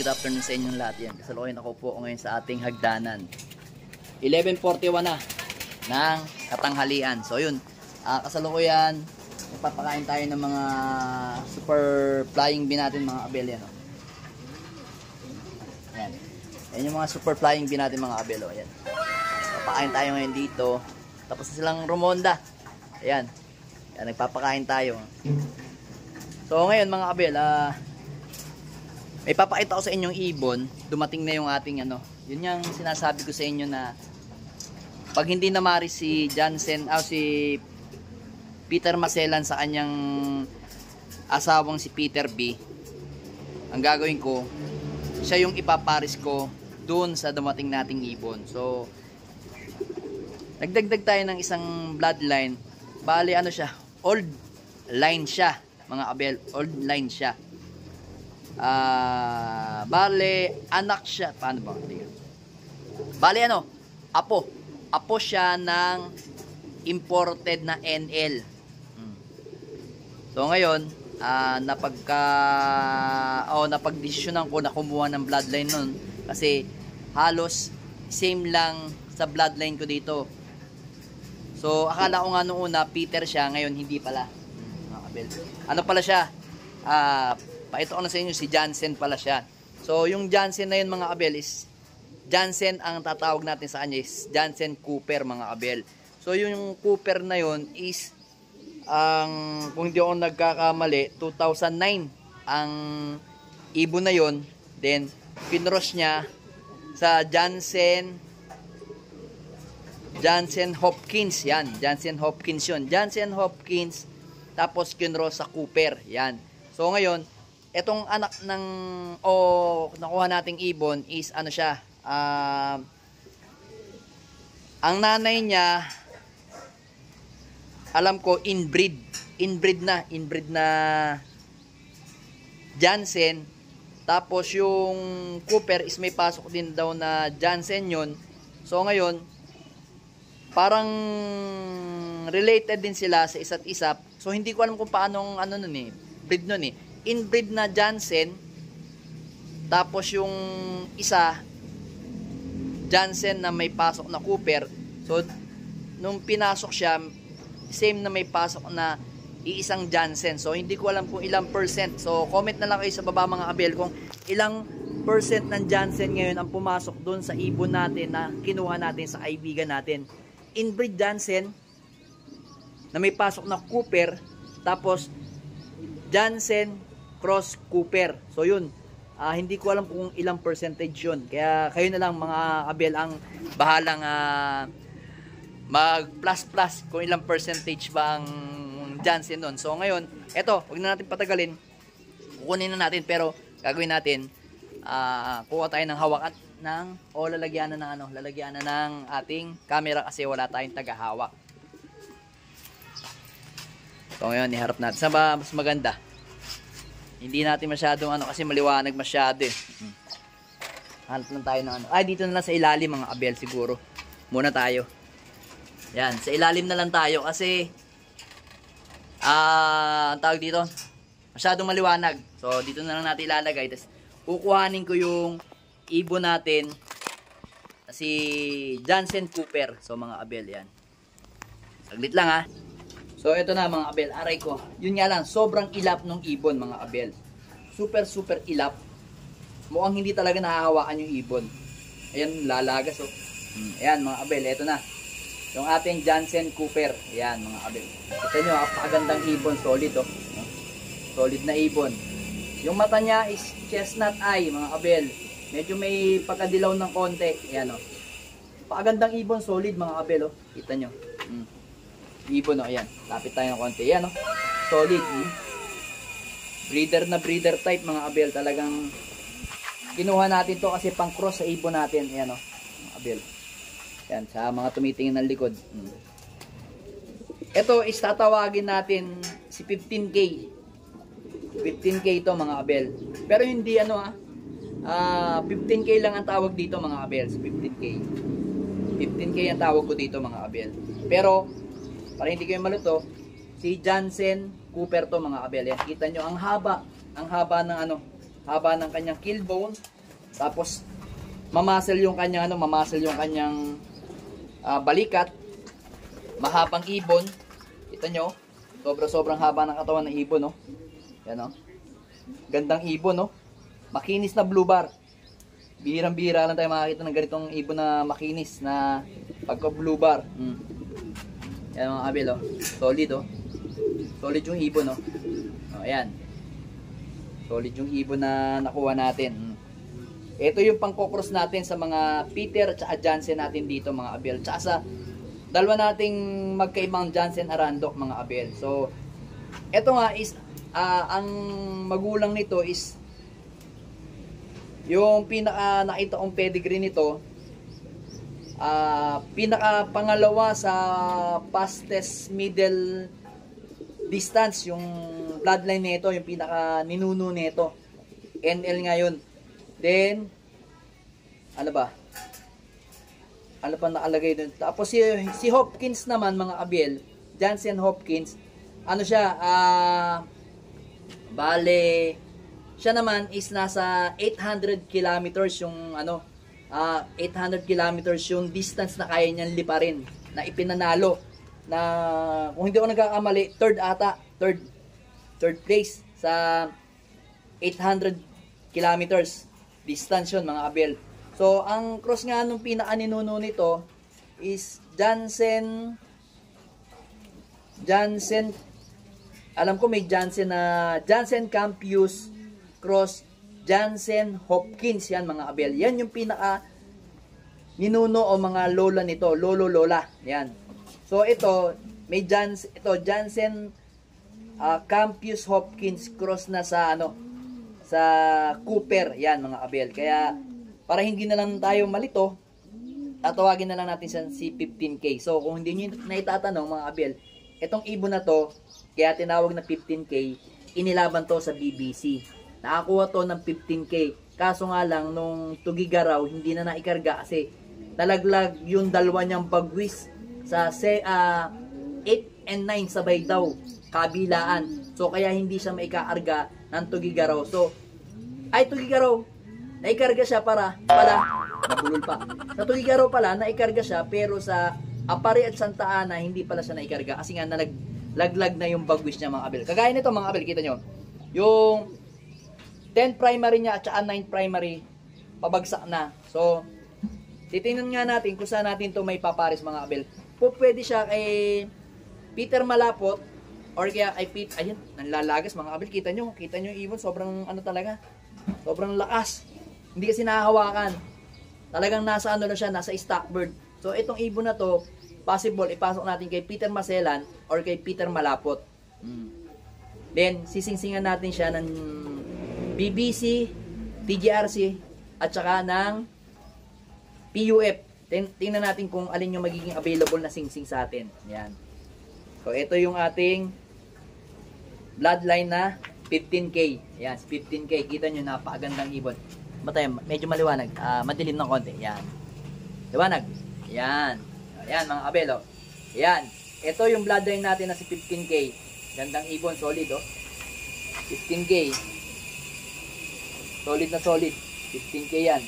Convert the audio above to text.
good afternoon sa inyong lahat yan. Kasalukuyan ako po ngayon sa ating hagdanan. 11:41 na ng katanghalian. So yun, kasalukuyan, magpapakain tayo ng mga super flying bee natin mga abel yan. Ayan. Ayan yung mga super flying bee natin mga abel. Ayan. Papakain tayo ngayon dito. Tapos na silang rumonda. Ayan. Ayan, nagpapakain tayo. So ngayon mga abel, may papakita ko sa inyong ibon. Dumating na yung ating yun yung sinasabi ko sa inyo na pag hindi na mari si Jansen si Peter Maselan sa kanyang asawang si Peter B, ang gagawin ko, siya yung ipaparis ko doon sa dumating nating ibon. So nagdagdag tayo ng isang bloodline. Bali siya, old line siya mga abel, old line siya. Bale anak siya, paano ba? Bale apo siya ng imported na NL. So ngayon napagdesisyonan ko na kumuha ng bloodline nun kasi halos same lang sa bloodline ko dito. So akala ko nga noong una Peter siya, ngayon hindi pala. Ano pala siya? Ito ko na sa inyo, si Jansen pala siya. So yung Jansen na yun mga abel is Jansen, ang tatawag natin sa kanya is Jansen Cooper mga abel. So yung Cooper na yun is kung hindi ako nagkakamali 2009 ang ibon na yun. Then pinross niya sa Jansen Hopkins. Yan, Jansen Hopkins yun. Jansen Hopkins, tapos kinross sa Cooper. Yan. So ngayon etong anak ng nakuha nating ibon is siya, ang nanay niya alam ko inbreed na Jansen, tapos yung Cooper is may pasok din daw na Jansen yun. So ngayon parang related din sila sa isa't isa. So hindi ko alam kung paano breed nun inbreed na Jansen, tapos yung isa Jansen na may pasok na Cooper. So nung pinasok siya, same na may pasok na iisang Jansen. So hindi ko alam kung ilang percent. So comment na lang kayo sa baba mga abel kung ilang percent ng Jansen ngayon ang pumasok doon sa ibon natin na kinuha natin sa kaibigan natin. Inbreed Jansen na may pasok na Cooper, tapos Jansen cross Cooper. So yun, hindi ko alam kung ilang percentage yun. Kaya kayo na lang mga abel ang bahalang mag plus kung ilang percentage ba ang Jansen nun. So ngayon, eto, huwag na natin patagalin. Kukunin na natin, pero gagawin natin, kuha tayo ng hawakan lalagyan na ng ating camera kasi wala tayong tagahawak. So ngayon, iharap natin. Saan ba mas maganda? Hindi natin masyadong kasi maliwanag masyado eh. Hanap lang tayo ng dito na lang sa ilalim mga abel siguro. Muna tayo. Yan, sa ilalim na lang tayo kasi ang tawag dito, masyadong maliwanag. So dito na lang natin ilalagay. Tapos kukuhanin ko yung ibon natin si Jansen Cooper. So mga abel yan. Saglit lang So ito na mga abel, aray ko. Yun nga lang, sobrang ilap ng ibon mga abel. Super ilap. Mukhang hindi talaga nahahawakan yung ibon. Ayan, lalagas Ayan mga abel, ito na. Yung ating Jansen Cooper. Ayan mga abel. Kita nyo, napakagandang ibon, solid Solid na ibon. Yung mata niya is chestnut eye mga abel. Medyo may pagkadilaw ng konti. Ayan napakagandang ibon, solid mga abel Kita nyo. Ibon ayan. Lapit tayo ng konti. Ayan solid. Breeder na breeder type mga abel. Talagang kinuha natin to kasi pang cross sa ibon natin. Ayan mga abel. Ayan, sa mga tumitingin ng likod. Ito is tatawagin natin si 15K. 15K to mga abel. Pero hindi 15K lang ang tawag dito mga abel. Si 15K. 15K ang tawag ko dito mga abel. Pero para hindi kayo maluto, si Jansen Cooper to mga abel. Yan, kita nyo ang haba ng haba ng kanyang killbone. Tapos mamuscle yung kanyang balikat. Mahabang ibon. Kita nyo, sobrang haba ng katawan ng ibon, no? Yan, no? Gandang ibon, no? Makinis na blue bar. Bihirang-bihira lang tayo makakita ng ganitong ibon na makinis na pagka blue bar. Yan mga abel, oh. Solid, oh. Solid yung ibon, oh. Oh, ayan. Solid yung ibon na nakuha natin. Ito yung pangkokross natin sa mga Peter at saka Jansen natin dito, mga abel. Tsaka sa dalawa nating magkaibang Jansen Arandok, mga abel. So, ito nga is, ang magulang nito is yung pinaka nakita kong pedigree nito, pinaka pangalawa sa fastest middle distance yung bloodline nito, yung pinaka ninuno nito. NL ngayon. Then ano ba? Ano pa nakalagay dun? Tapos si Hopkins naman, mga abel, Jansen Hopkins, ano siya, bale siya naman is nasa 800 kilometers yung 800 kilometers yung distance na kaya niyang liparin, na ipinanalo na, kung hindi ako nagkakamali, third place sa 800 kilometers distance yun, mga abel. So ang cross nga nung pinaka-ninuno nito is Jansen, alam ko may Jansen na Jansen Campus cross Jansen Hopkins, yan mga abel. Yan yung pinaka ninuno o mga lola nito, lolo-lola. Yan. So ito, may Jansen Campus Hopkins cross na sa sa Cooper, yan mga abel. Kaya para hindi na lang tayo malito, tatawagin na lang natin siya si 15K. So kung hindi niyo naitatanong, mga abel, itong ibon na to, kaya tinawag na 15K, inilaban to sa BBC. Nakakuha to ng 15K. Kaso nga lang, nung tugigaraw, hindi na naikarga kasi nalaglag yung dalawa niyang bagwis sa 8 and 9 sabay daw, kabilaan. So, kaya hindi siya maikaarga ng tugigaraw. So, tugigaraw, naikarga siya nabulol pa. Sa tugigaraw pala, naikarga siya, pero sa Apari at Santa Ana, hindi pala siya naikarga. Kasi nga, nalaglag na yung bagwis niya, mga abel. Kagaya nito, mga abel, kita nyo. Yung 10 primary niya at saka 9 primary pabagsak na. So, titingnan nga natin kung saan natin to may paparis, mga abel. Pwede siya kay Peter Malapot or kaya kay Pete, ayun, nanlalagas, mga abel. Kita nyo yung ibon, sobrang talaga. Sobrang lakas. Hindi kasi nahahawakan. Talagang nasa na siya, nasa stockbird. So, itong ibon na to, possible ipasok natin kay Peter Maselan or kay Peter Malapot. Then, sisingsingan natin siya ng BBC, TGRC, at saka ng PUF. Tingnan natin kung alin yung magiging available na singsing sa atin. Yan. So, ito yung ating bloodline na 15K. Yan, 15K. Kita nyo, napakagandang ibon. Matay, medyo maliwanag. Madilim ng konti. Yan. Liwanag. Yan. Yan, mga abel, oh. Yan. Ito yung bloodline natin na si 15K. Gandang ibon, solid, oh. 15K. Solid na solid. 15K yan.